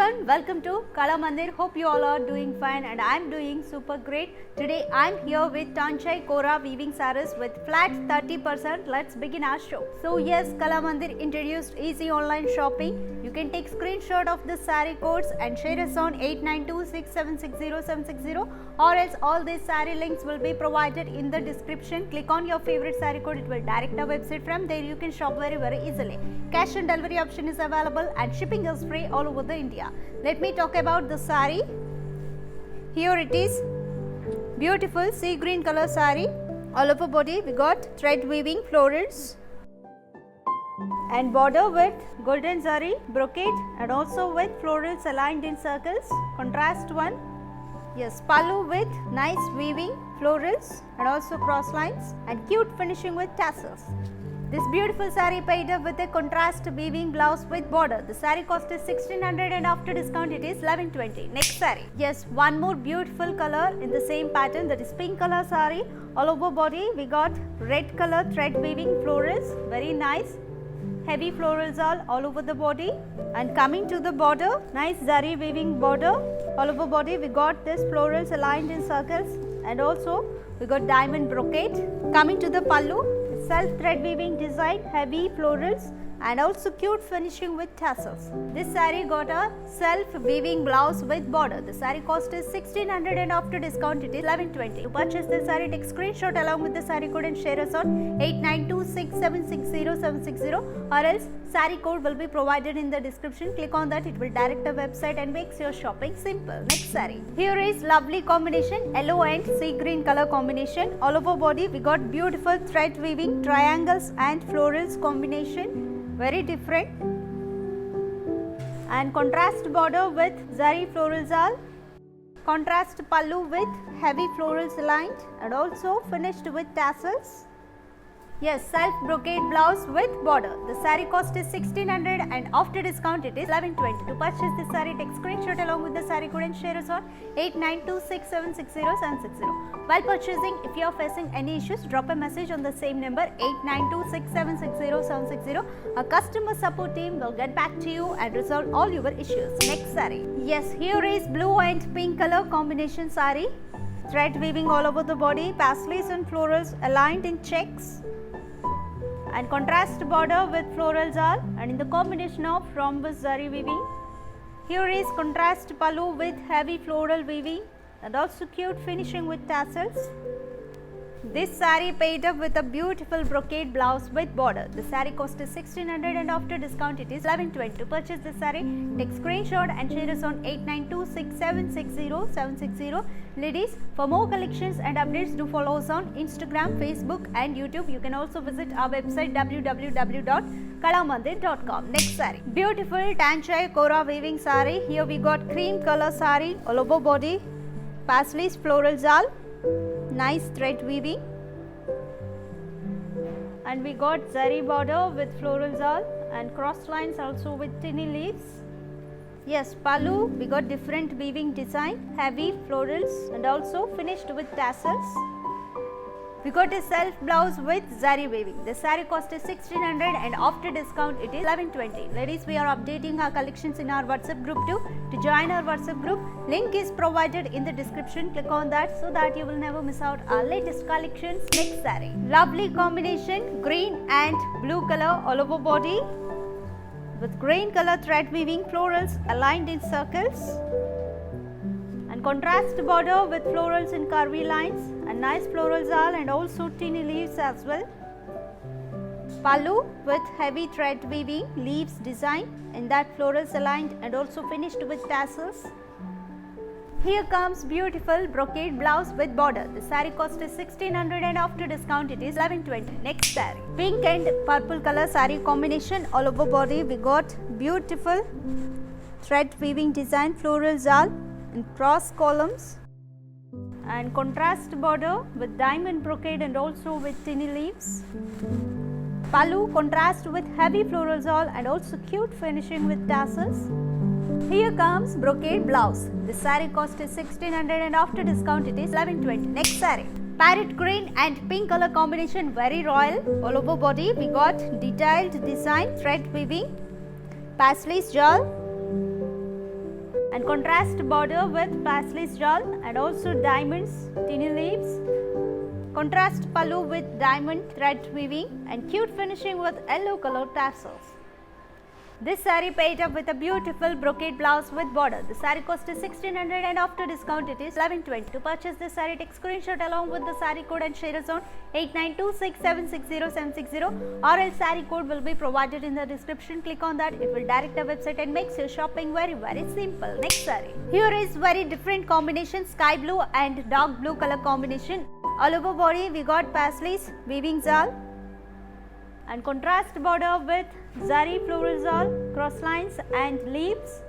everyone, welcome to Kala Mandir. Hope you all are doing fine and I am doing super great. Today I am here with Tanchai Kora weaving sarees with flat 30%. Let's begin our show. So yes, Kala Mandir introduced easy online shopping. You can take screenshot of the saree codes and share us on 8926760760 or else all these saree links will be provided in the description. Click on your favorite saree code, it will direct our website. From there you can shop very easily. Cash and delivery option is available and shipping is free all over the India. Let me talk about the saree. Here it is, beautiful sea green color saree. All over body we got thread weaving florals and border with golden zari brocade and also with florals aligned in circles. Contrast one. Yes, pallu with nice weaving florals and also cross lines and cute finishing with tassels. This beautiful saree paired up with a contrast weaving blouse with border. The saree cost is 1600 and after discount it is 1120. Next saree. Yes, one more beautiful color in the same pattern, that is pink color saree. All over body we got red color thread weaving florals, very nice. Heavy florals all over the body, and coming to the border, nice zari weaving border. All over body we got this florals aligned in circles and also we got diamond brocade. Coming to the pallu, self thread weaving design, heavy florals and also cute finishing with tassels. This saree got a self weaving blouse with border. The saree cost is 1600 and after discount it is 1120. To purchase this saree, take screenshot along with the saree code and share us on 8926760760 or else saree code will be provided in the description. Click on that, it will direct the website and makes your shopping simple. Next saree. Here is lovely combination, yellow and sea green color combination. All over body we got beautiful thread weaving triangles and florals combination. Very different, and contrast border with zari florals all, contrast pallu with heavy florals aligned and also finished with tassels. Yes, self brocade blouse with border. The saree cost is 1600 and after discount it is 1120. To purchase this saree, take screenshot along with the saree code and share us on 8926760760. While purchasing, if you are facing any issues, drop a message on the same number 8926760760. A customer support team will get back to you and resolve all your issues. Next saree. Yes, here is blue and pink color combination saree. Thread weaving all over the body, paisleys and florals aligned in checks. And contrast border with florals all and in the combination of rhombus zari weaving. Here is contrast pallu with heavy floral weaving and also cute finishing with tassels. This saree paired up with a beautiful brocade blouse with border. The saree cost is 1600 and after discount it is 1120. To purchase this saree, take screenshot and share us on 8926760760. Ladies, for more collections and updates, do follow us on Instagram, Facebook and YouTube. You can also visit our website www.kalamandir.com. Next saree. Beautiful Tanchai Kora weaving saree. Here we got cream color saree, all over body, paisleys florals all. Nice thread weaving and we got zari border with florals all and cross lines also with tiny leaves. Yes, pallu we got different weaving design, heavy florals and also finished with tassels. We got a self blouse with zari weaving. The saree cost is 1600 and after discount it is 1120. Ladies, we are updating our collections in our WhatsApp group too. To join our WhatsApp group, link is provided in the description. Click on that so that you will never miss out our latest collections. Next saree. Lovely combination, green and blue color all over body with green color thread weaving florals aligned in circles. Contrast border with florals and curvy lines and nice florals all and also teeny leaves as well. Pallu with heavy thread weaving leaves design and that florals aligned and also finished with tassels. Here comes beautiful brocade blouse with border. The saree cost is 1600 and after discount it is 1120. Next saree. Pink and purple color saree combination. All over body we got beautiful thread weaving design florals all in cross columns and contrast border with diamond brocade and also with tiny leaves. Pallu contrast with heavy florals all and also cute finishing with tassels. Here comes brocade blouse. The saree cost is 1600 and after discount it is 1120. Next saree. Parrot green and pink color combination, very royal. All over body we got detailed design thread weaving, paisleys jal and contrast border with paisley jal and also diamonds, tiny leaves. Contrast pallu with diamond thread weaving and cute finishing with yellow color tassels. This saree paired up with a beautiful brocade blouse with border. The saree cost is 1600 and after discount it is 1120. To purchase this saree, take screenshot along with the saree code and share us on 8926760760 or else saree code will be provided in the description. Click on that. It will direct our website and makes your shopping very simple. Next saree. Here is very different combination, sky blue and dark blue color combination. All over body we got paisleys, weaving zal and contrast border with zari floral zal, cross lines and leaves,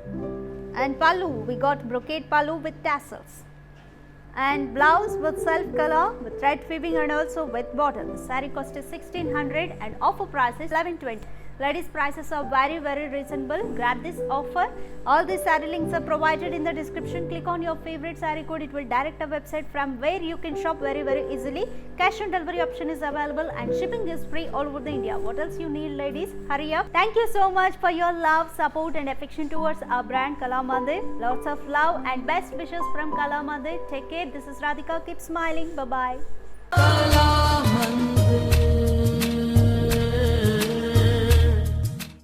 and pallu we got brocade pallu with tassels and blouse with self color with thread weaving and also with border. The saree cost is 1600 and offer price is 1120. Ladies, prices are very reasonable. Grab this offer. All these saree links are provided in the description. Click on your favorite saree code. It will direct a website from where you can shop very easily. Cash on delivery option is available and shipping is free all over the India. What else you need, ladies? Hurry up. Thank you so much for your love, support and affection towards our brand Kala Mandir. Lots of love and best wishes from Kala Mandir. Take care. This is Radhika. Keep smiling. Bye-bye.